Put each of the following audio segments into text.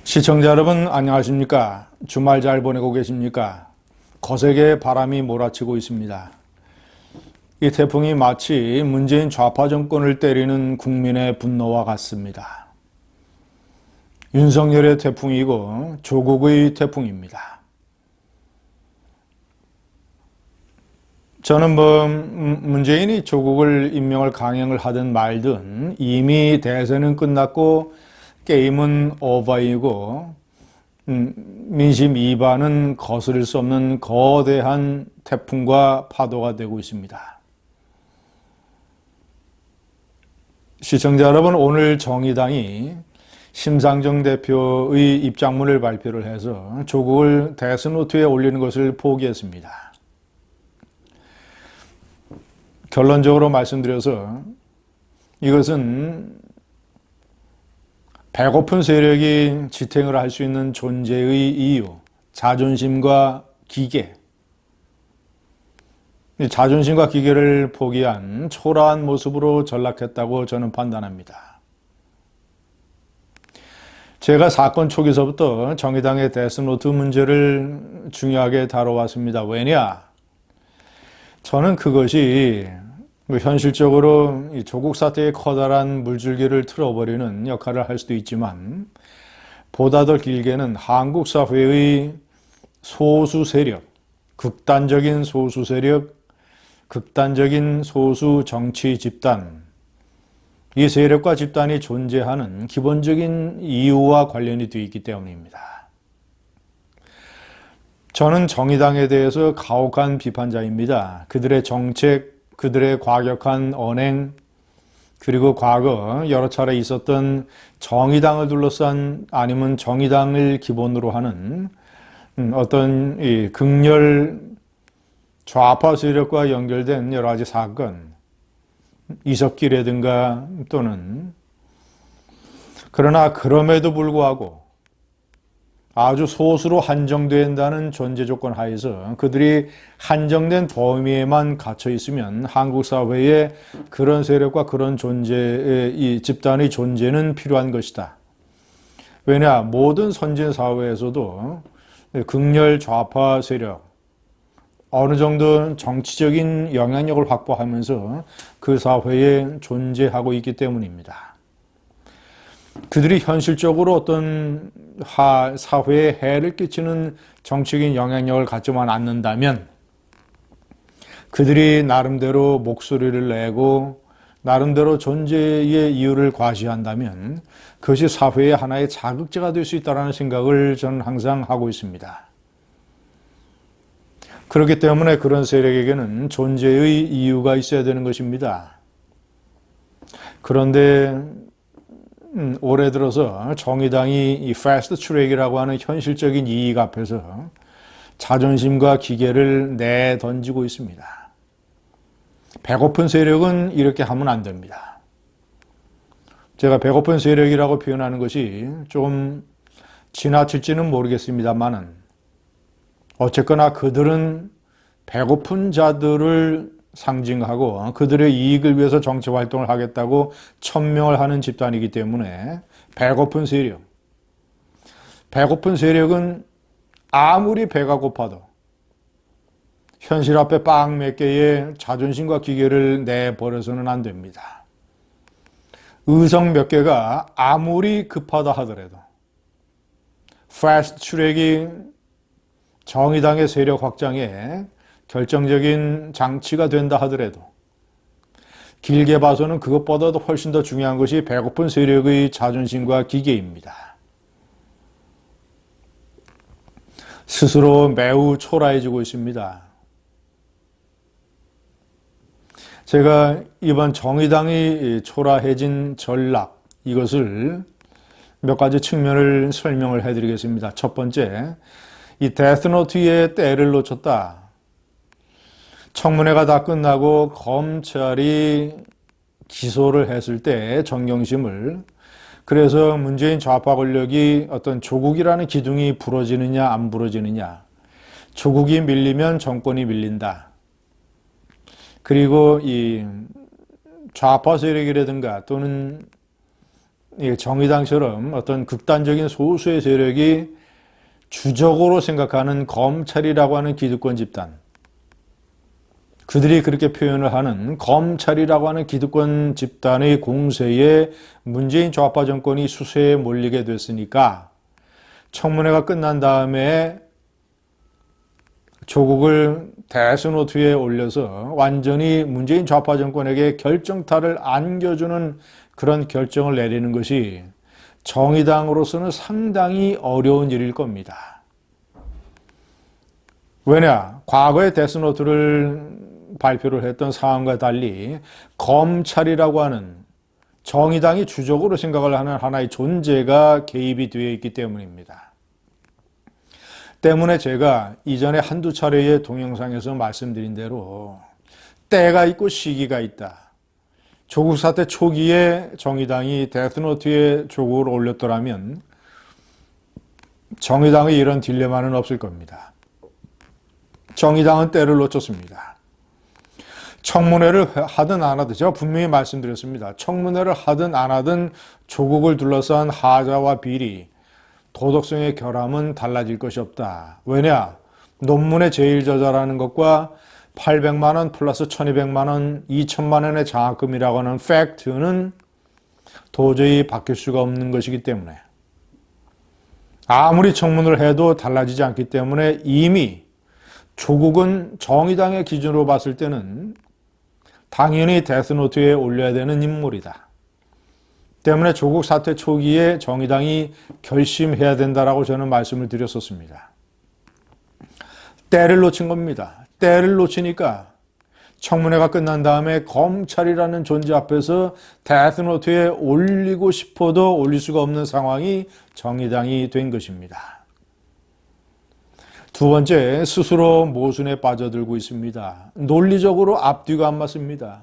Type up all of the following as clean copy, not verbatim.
시청자 여러분 안녕하십니까? 주말 잘 보내고 계십니까? 거세게 바람이 몰아치고 있습니다. 이 태풍이 마치 문재인 좌파 정권을 때리는 국민의 분노와 같습니다. 윤석열의 태풍이고 조국의 태풍입니다. 저는 문재인이 조국을 임명을 강행을 하든 말든 이미 대선은 끝났고 게임은 오버이고 민심 이반은 거스를 수 없는 거대한 태풍과 파도가 되고 있습니다. 시청자 여러분, 오늘 정의당이 심상정 대표의 입장문을 발표를 해서 조국을 대선 후투에 올리는 것을 포기했습니다. 결론적으로 말씀드려서 이것은 배고픈 세력이 지탱을 할 수 있는 존재의 이유, 자존심과 기계, 자존심과 기계를 포기한 초라한 모습으로 전락했다고 저는 판단합니다. 제가 사건 초기서부터 정의당의 대선 후투 문제를 중요하게 다뤄왔습니다. 왜냐? 저는 그것이 현실적으로 조국 사태의 커다란 물줄기를 틀어버리는 역할을 할 수도 있지만 보다 더 길게는 한국 사회의 소수 세력, 극단적인 소수 세력, 극단적인 소수 정치 집단, 이 세력과 집단이 존재하는 기본적인 이유와 관련이 되어 있기 때문입니다. 저는 정의당에 대해서 가혹한 비판자입니다. 그들의 정책, 그들의 과격한 언행, 그리고 과거 여러 차례 있었던 정의당을 둘러싼 아니면 정의당을 기본으로 하는 어떤 이 극렬 좌파 세력과 연결된 여러 가지 사건, 이석기라든가 또는 그러나 그럼에도 불구하고 아주 소수로 한정된다는 전제 조건 하에서 그들이 한정된 범위에만 갇혀 있으면 한국 사회에 그런 세력과 그런 존재의 이 집단의 존재는 필요한 것이다. 왜냐, 모든 선진 사회에서도 극렬 좌파 세력, 어느 정도 정치적인 영향력을 확보하면서 그 사회에 존재하고 있기 때문입니다. 그들이 현실적으로 어떤 사회에 해를 끼치는 정치적인 영향력을 갖지만 않는다면 그들이 나름대로 목소리를 내고 나름대로 존재의 이유를 과시한다면 그것이 사회의 하나의 자극제가 될 수 있다는 생각을 저는 항상 하고 있습니다. 그렇기 때문에 그런 세력에게는 존재의 이유가 있어야 되는 것입니다. 그런데 올해 들어서 정의당이 이 패스트 트랙이라고 하는 현실적인 이익 앞에서 자존심과 기계를 내던지고 있습니다. 배고픈 세력은 이렇게 하면 안 됩니다. 제가 배고픈 세력이라고 표현하는 것이 좀 지나칠지는 모르겠습니다만은 어쨌거나 그들은 배고픈 자들을 상징하고 그들의 이익을 위해서 정치 활동을 하겠다고 천명을 하는 집단이기 때문에 배고픈 세력은 아무리 배가 고파도 현실 앞에 빵 몇 개의 자존심과 기계를 내버려서는 안 됩니다. 의성 몇 개가 아무리 급하다 하더라도 패스트 트랙이 정의당의 세력 확장에 결정적인 장치가 된다 하더라도 길게 봐서는 그것보다도 훨씬 더 중요한 것이 배고픈 세력의 자존심과 기계입니다. 스스로 매우 초라해지고 있습니다. 제가 이번 정의당이 초라해진 전락, 이것을 몇 가지 측면을 설명을 해드리겠습니다. 첫 번째, 이 데스노트의 때를 놓쳤다. 청문회가 다 끝나고 검찰이 기소를 했을 때 정경심을, 그래서 문재인 좌파 권력이 어떤 조국이라는 기둥이 부러지느냐 안 부러지느냐, 조국이 밀리면 정권이 밀린다. 그리고 이 좌파 세력이라든가 또는 정의당처럼 어떤 극단적인 소수의 세력이 주적으로 생각하는 검찰이라고 하는 기득권 집단, 그들이 그렇게 표현을 하는 검찰이라고 하는 기득권 집단의 공세에 문재인 좌파 정권이 수세에 몰리게 됐으니까 청문회가 끝난 다음에 조국을 데스노트에 올려서 완전히 문재인 좌파 정권에게 결정타를 안겨주는 그런 결정을 내리는 것이 정의당으로서는 상당히 어려운 일일 겁니다. 왜냐? 과거에 데스노트를 발표를 했던 상황과 달리 검찰이라고 하는 정의당이 주적으로 생각을 하는 하나의 존재가 개입이 되어 있기 때문입니다. 때문에 제가 이전에 한두 차례의 동영상에서 말씀드린 대로 때가 있고 시기가 있다. 조국 사태 초기에 정의당이 데스노트에 조국을 올렸더라면 정의당의 이런 딜레마는 없을 겁니다. 정의당은 때를 놓쳤습니다. 청문회를 하든 안 하든 제가 분명히 말씀드렸습니다. 청문회를 하든 안 하든 조국을 둘러싼 하자와 비리, 도덕성의 결함은 달라질 것이 없다. 왜냐? 논문의 제일 저자라는 것과 800만 원 플러스 1200만 원, 2000만 원의 장학금이라고 하는 팩트는 도저히 바뀔 수가 없는 것이기 때문에 아무리 청문을 해도 달라지지 않기 때문에 이미 조국은 정의당의 기준으로 봤을 때는 당연히 데스노트에 올려야 되는 인물이다. 때문에 조국 사태 초기에 정의당이 결심해야 된다라고 저는 말씀을 드렸었습니다. 때를 놓친 겁니다. 때를 놓치니까 청문회가 끝난 다음에 검찰이라는 존재 앞에서 데스노트에 올리고 싶어도 올릴 수가 없는 상황이 정의당이 된 것입니다. 두 번째, 스스로 모순에 빠져들고 있습니다. 논리적으로 앞뒤가 안 맞습니다.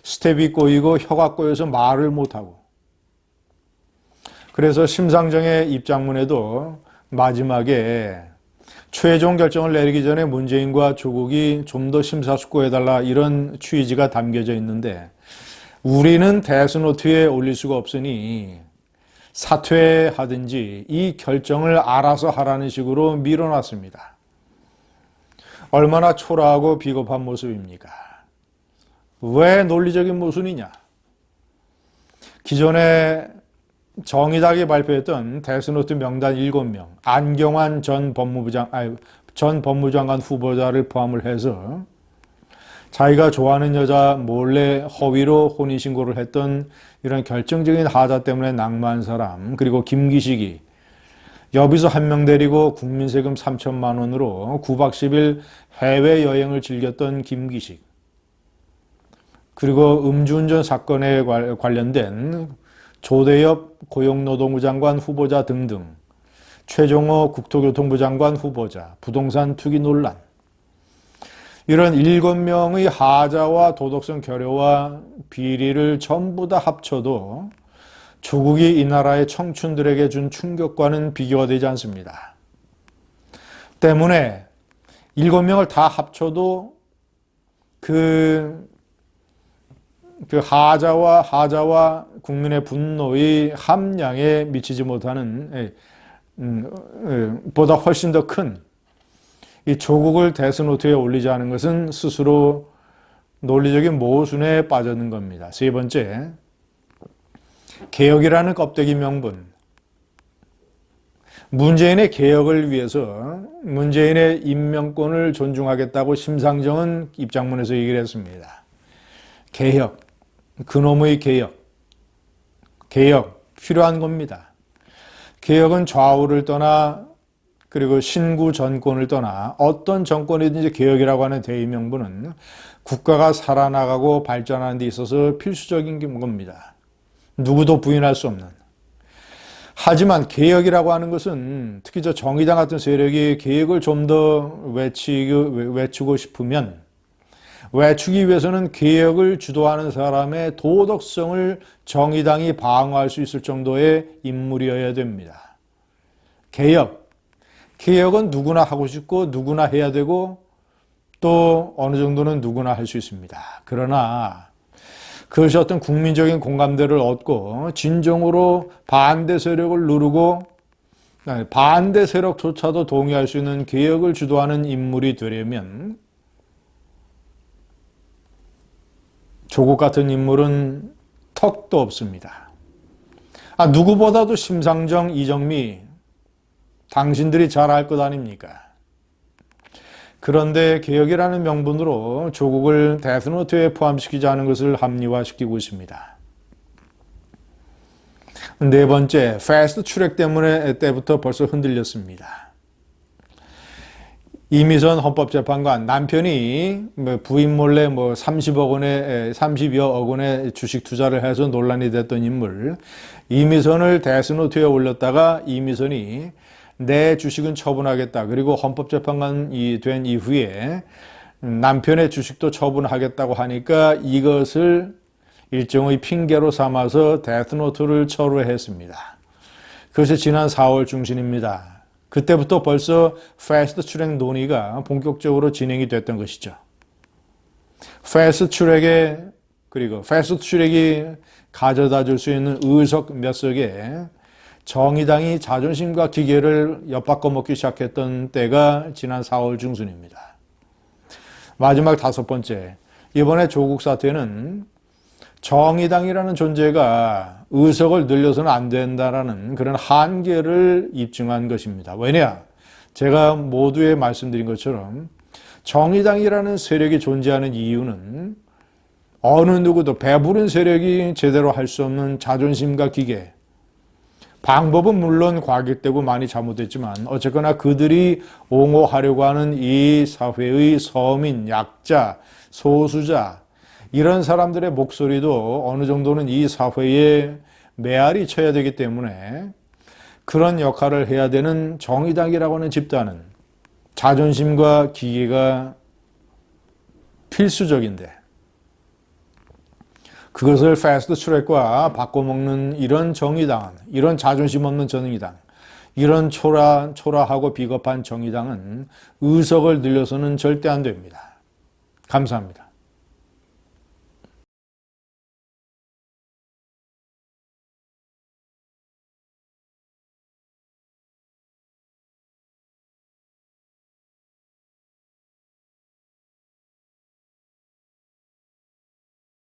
스텝이 꼬이고 혀가 꼬여서 말을 못하고. 그래서 심상정의 입장문에도 마지막에 최종 결정을 내리기 전에 문재인과 조국이 좀 더 심사숙고해달라 이런 취지가 담겨져 있는데 우리는 데스노트에 올릴 수가 없으니 사퇴하든지 이 결정을 알아서 하라는 식으로 밀어놨습니다. 얼마나 초라하고 비겁한 모습입니까? 왜 논리적인 모순이냐? 기존에 정의당이 발표했던 데스노트 명단 7명, 안경환 전 법무장관 후보자를 포함을 해서 자기가 좋아하는 여자 몰래 허위로 혼인신고를 했던 이런 결정적인 하자 때문에 낙마한 사람, 그리고 김기식이 여비서 한 명 데리고 국민세금 3천만 원으로 9박 10일 해외여행을 즐겼던 김기식, 그리고 음주운전 사건에 관련된 조대엽 고용노동부 장관 후보자 등등, 최종호 국토교통부 장관 후보자, 부동산 투기 논란, 이런 7명의 하자와 도덕성 결여와 비리를 전부 다 합쳐도 조국이 이 나라의 청춘들에게 준 충격과는 비교가 되지 않습니다. 때문에 7명을 다 합쳐도 그 하자와 국민의 분노의 함량에 미치지 못하는 보다 훨씬 더 큰 이 조국을 데스노트에 올리지 않은 것은 스스로 논리적인 모순에 빠져든 겁니다. 세 번째, 개혁이라는 껍데기 명분. 문재인의 개혁을 위해서 문재인의 임명권을 존중하겠다고 심상정은 입장문에서 얘기를 했습니다. 개혁, 그놈의 개혁 필요한 겁니다. 개혁은 좌우를 떠나 그리고 신구 정권을 떠나 어떤 정권이든지 개혁이라고 하는 대의명분은 국가가 살아나가고 발전하는 데 있어서 필수적인 겁니다. 누구도 부인할 수 없는. 하지만 개혁이라고 하는 것은 특히 저 정의당 같은 세력이 개혁을 좀 더 외치고 싶으면 외치기 위해서는 개혁을 주도하는 사람의 도덕성을 정의당이 방어할 수 있을 정도의 인물이어야 됩니다. 개혁은 누구나 하고 싶고 누구나 해야 되고 또 어느 정도는 누구나 할 수 있습니다. 그러나 그것이 어떤 국민적인 공감대를 얻고 진정으로 반대 세력을 누르고 반대 세력조차도 동의할 수 있는 개혁을 주도하는 인물이 되려면 조국 같은 인물은 턱도 없습니다. 누구보다도 심상정, 이정미 당신들이 잘 알 것 아닙니까? 그런데 개혁이라는 명분으로 조국을 데스노트에 포함시키지 않은 것을 합리화시키고 있습니다. 네 번째, 패스트 트랙 때부터 벌써 흔들렸습니다. 이미선 헌법재판관 남편이 부인 몰래 30여 억 원의 주식 투자를 해서 논란이 됐던 인물 이미선을 데스노트에 올렸다가 이미선이 내 주식은 처분하겠다. 그리고 헌법재판관이 된 이후에 남편의 주식도 처분하겠다고 하니까 이것을 일종의 핑계로 삼아서 데스노트를 철회했습니다. 그것이 지난 4월 중순입니다. 그때부터 벌써 패스트 트랙 논의가 본격적으로 진행이 됐던 것이죠. 패스트 트랙이 가져다 줄 수 있는 의석 몇 석에 정의당이 자존심과 기계를 엿바꿔 먹기 시작했던 때가 지난 4월 중순입니다. 마지막 다섯 번째, 이번에 조국 사태는 정의당이라는 존재가 의석을 늘려서는 안 된다라는 그런 한계를 입증한 것입니다. 왜냐? 제가 모두에 말씀드린 것처럼 정의당이라는 세력이 존재하는 이유는 어느 누구도 배부른 세력이 제대로 할 수 없는 자존심과 기계, 방법은 물론 과격되고 많이 잘못됐지만 어쨌거나 그들이 옹호하려고 하는 이 사회의 서민, 약자, 소수자 이런 사람들의 목소리도 어느 정도는 이 사회에 메아리 쳐야 되기 때문에 그런 역할을 해야 되는 정의당이라고 하는 집단은 자존심과 기계가 필수적인데 그것을 패스트 트랙과 바꿔먹는 이런 정의당, 이런 자존심 없는 정의당, 이런 초라하고 비겁한 정의당은 의석을 늘려서는 절대 안 됩니다. 감사합니다.